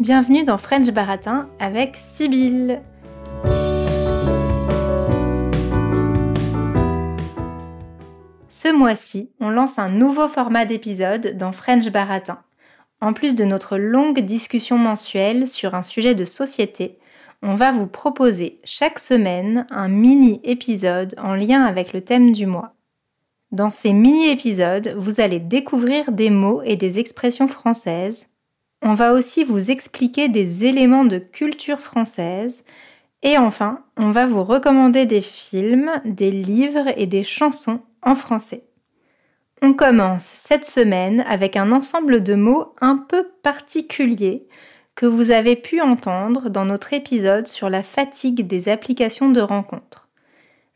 Bienvenue dans French Baratin avec Sybille. Ce mois-ci, on lance un nouveau format d'épisode dans French Baratin. En plus de notre longue discussion mensuelle sur un sujet de société, on va vous proposer chaque semaine un mini-épisode en lien avec le thème du mois. Dans ces mini-épisodes, vous allez découvrir des mots et des expressions françaises. On va aussi vous expliquer des éléments de culture française. Et enfin, on va vous recommander des films, des livres et des chansons en français. On commence cette semaine avec un ensemble de mots un peu particuliers que vous avez pu entendre dans notre épisode sur la fatigue des applications de rencontres.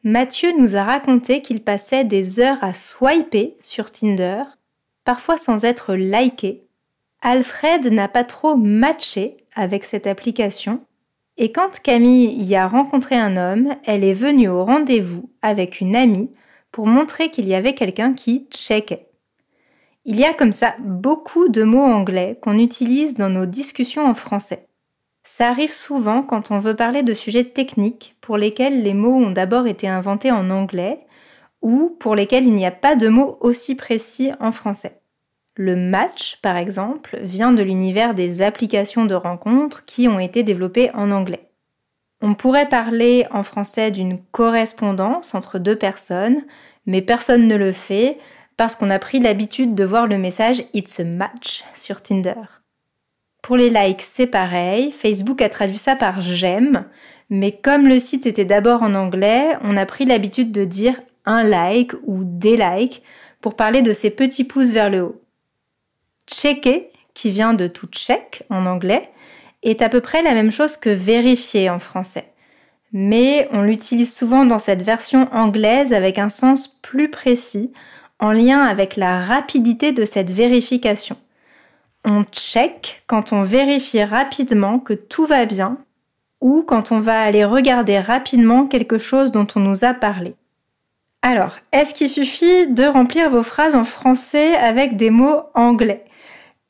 Mathieu nous a raconté qu'il passait des heures à swiper sur Tinder, parfois sans être liké. Alfred n'a pas trop matché avec cette application. Et quand Camille y a rencontré un homme, elle est venue au rendez-vous avec une amie pour montrer qu'il y avait quelqu'un qui checkait. Il y a comme ça beaucoup de mots anglais qu'on utilise dans nos discussions en français. Ça arrive souvent quand on veut parler de sujets techniques pour lesquels les mots ont d'abord été inventés en anglais ou pour lesquels il n'y a pas de mots aussi précis en français. Le match, par exemple, vient de l'univers des applications de rencontres qui ont été développées en anglais. On pourrait parler en français d'une correspondance entre deux personnes, mais personne ne le fait parce qu'on a pris l'habitude de voir le message « It's a match » sur Tinder. Pour les likes, c'est pareil, Facebook a traduit ça par « j'aime », mais comme le site était d'abord en anglais, on a pris l'habitude de dire « un like » ou « des likes » pour parler de ces petits pouces vers le haut. Checker, qui vient de to check en anglais, est à peu près la même chose que vérifier en français. Mais on l'utilise souvent dans cette version anglaise avec un sens plus précis, en lien avec la rapidité de cette vérification. On check quand on vérifie rapidement que tout va bien ou quand on va aller regarder rapidement quelque chose dont on nous a parlé. Alors, est-ce qu'il suffit de remplir vos phrases en français avec des mots anglais ?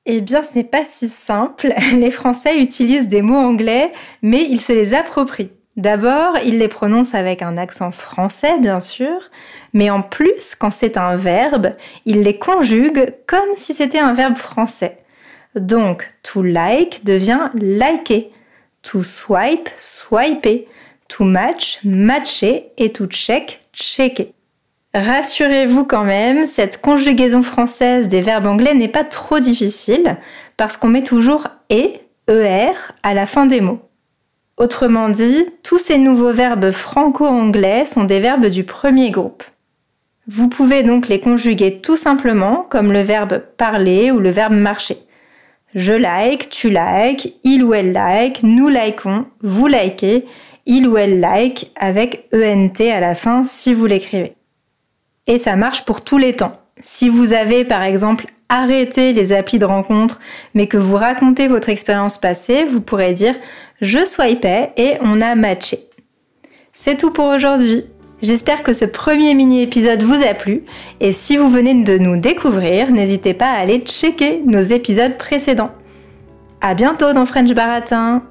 Eh bien, ce n'est pas si simple. Les Français utilisent des mots anglais, mais ils se les approprient. D'abord, ils les prononcent avec un accent français, bien sûr, mais en plus, quand c'est un verbe, ils les conjuguent comme si c'était un verbe français. Donc, to like devient liker, to swipe, swiper, to match, matcher et to check, checker. Rassurez-vous quand même, cette conjugaison française des verbes anglais n'est pas trop difficile parce qu'on met toujours « et » à la fin des mots. Autrement dit, tous ces nouveaux verbes franco-anglais sont des verbes du premier groupe. Vous pouvez donc les conjuguer tout simplement comme le verbe parler ou le verbe marcher. Je like, tu like, il ou elle like, nous likons, vous likez, il ou elle like avec ENT à la fin si vous l'écrivez. Et ça marche pour tous les temps. Si vous avez par exemple arrêté les applis de rencontre mais que vous racontez votre expérience passée, vous pourrez dire « je swipais et on a matché ». C'est tout pour aujourd'hui. J'espère que ce premier mini-épisode vous a plu et si vous venez de nous découvrir, n'hésitez pas à aller checker nos épisodes précédents. À bientôt dans French Baratin!